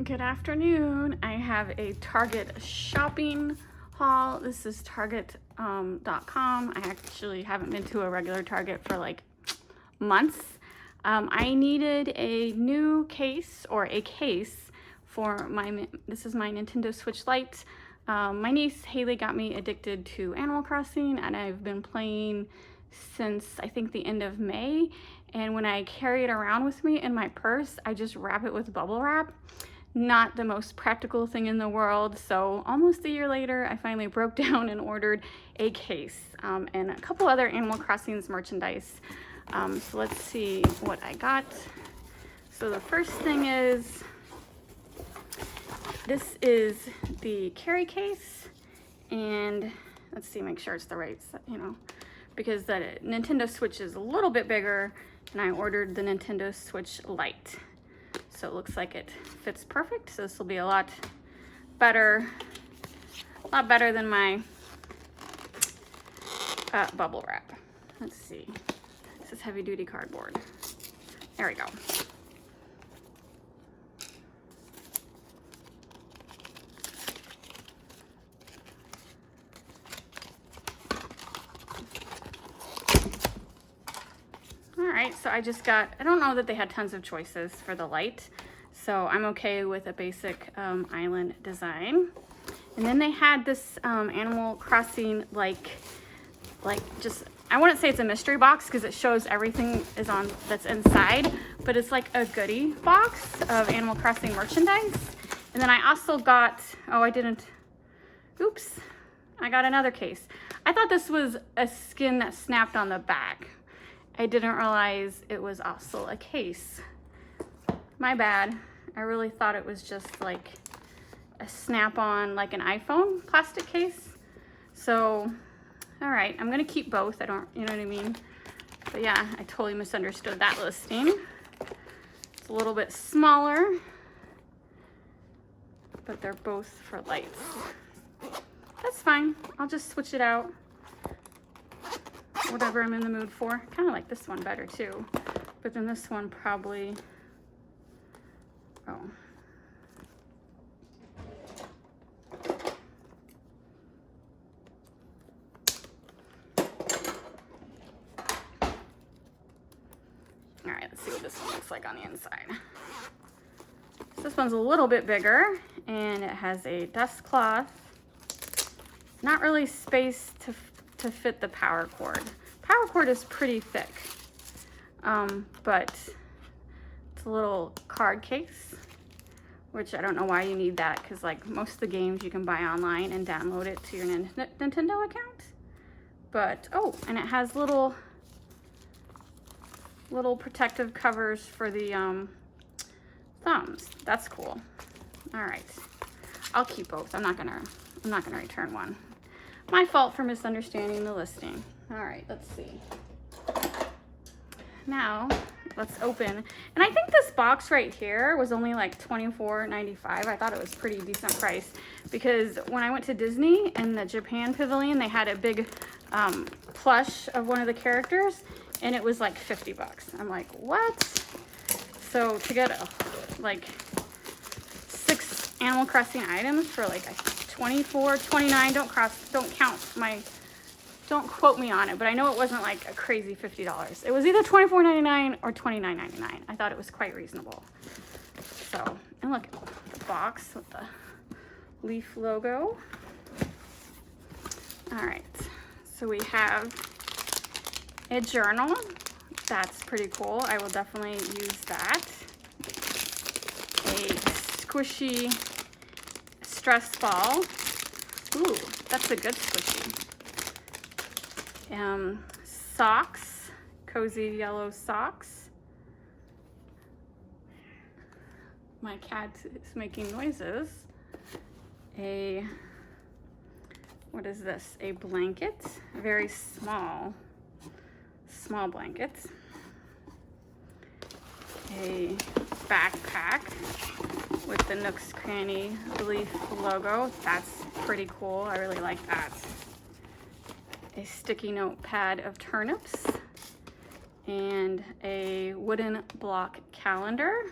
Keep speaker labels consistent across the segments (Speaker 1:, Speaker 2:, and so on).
Speaker 1: Good afternoon. I have a Target shopping haul. This is Target.com. I actually haven't been to a regular Target for like months. I needed a new case or a case for this is my Nintendo Switch Lite. My niece Haley got me addicted to Animal Crossing, and I've been playing since I think the end of May. And when I carry it around with me in my purse, I just wrap it with bubble wrap. Not the most practical thing in the world. So almost a year later, I finally broke down and ordered a case and a couple other Animal Crossings merchandise. So let's see what I got. So the first thing is, this is the carry case, and let's see, make sure it's the right, because the Nintendo Switch is a little bit bigger, and I ordered the Nintendo Switch Lite. So it looks like it fits perfect. So this will be a lot better than my bubble wrap. Let's see. This is heavy duty cardboard. There we go. All right, so I don't know that they had tons of choices for the Lite, so I'm okay with a basic island design. And then they had this Animal Crossing, I wouldn't say it's a mystery box because it shows everything that's inside, but it's like a goodie box of Animal Crossing merchandise. And then I also got, I got another case. I thought this was a skin that snapped on the back. I didn't realize it was also a case. My bad. I really thought it was just like a snap-on, like an iPhone plastic case. So, all right, I'm gonna keep both. You know what I mean? But yeah, I totally misunderstood that listing. It's a little bit smaller, but they're both for lights. That's fine. I'll just switch it out. Whatever I'm in the mood for. Kind of like this one better too, but then this one probably, all right, let's see what this one looks like on the inside. So this one's a little bit bigger, and it has a dust cloth. Not really space to fit the power cord. Power cord is pretty thick, but it's a little card case, which I don't know why you need that, because like most of the games you can buy online and download it to your Nintendo account. But and it has little protective covers for the thumbs. That's cool. All right, I'll keep both. I'm not gonna return one. My fault for misunderstanding the listing. All right, let's see. Now, let's open. And I think this box right here was only like $24.95. I thought it was pretty decent price, because when I went to Disney in the Japan pavilion, they had a big plush of one of the characters, and it was like 50 bucks. I'm like, what? So to get like 6 Animal Crossing items for like 24, 29, don't quote me on it, but I know it wasn't like a crazy $50. It was either $24.99 or $29.99. I thought it was quite reasonable. So, and look, the box with the Leaf logo. All right, so we have a journal. That's pretty cool. I will definitely use that. A squishy stress ball. Ooh, that's a good squishy. Socks, cozy yellow socks. My cat is making noises. What is this? A blanket, very small blanket. A backpack with the Nooks Cranny Leaf logo. That's pretty cool. I really like that. A sticky note pad of turnips and a wooden block calendar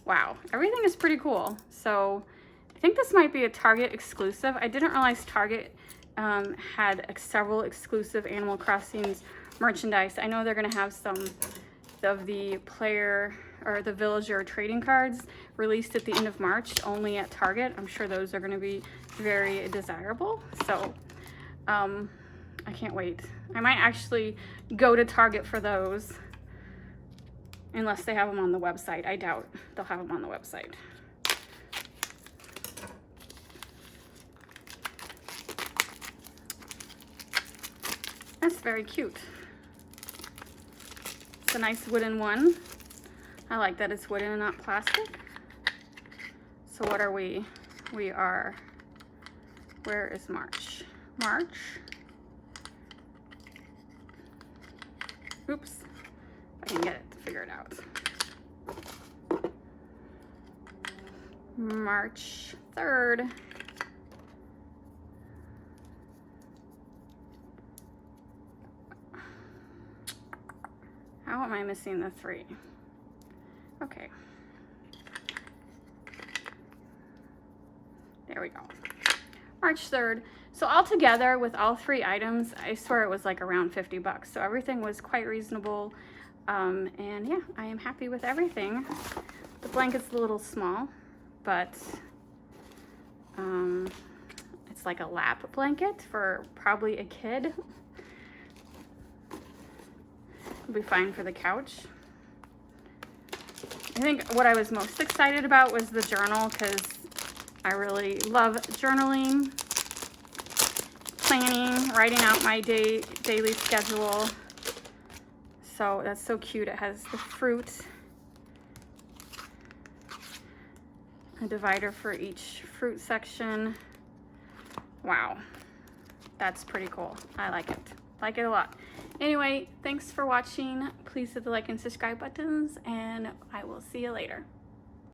Speaker 1: wow, everything is pretty cool. So I think this might be a Target exclusive. I didn't realize Target had several exclusive Animal Crossings merchandise. I know they're gonna have some of the player or the villager trading cards released at the end of March only at Target. I'm sure those are gonna be very desirable. So I can't wait. I might actually go to Target for those unless they have them on the website. I doubt they'll have them on the website. That's very cute. It's a nice wooden one. I like that it's wooden and not plastic. So what are we? We are, where is March? March. Oops, I can get it to figure it out. March 3rd. How am I missing the 3? Okay. There we go. March 3rd. So altogether with all 3 items, I swear it was like around 50 bucks. So everything was quite reasonable. And yeah, I am happy with everything. The blanket's a little small, but it's like a lap blanket for probably a kid. It'll be fine for the couch. I think what I was most excited about was the journal because I really love journaling, planning, writing out my daily schedule. So that's so cute. It has the fruit, a divider for each fruit section. Wow, that's pretty cool. I like it. Like it a lot. Anyway, thanks for watching. Please hit the like and subscribe buttons, and I will see you later.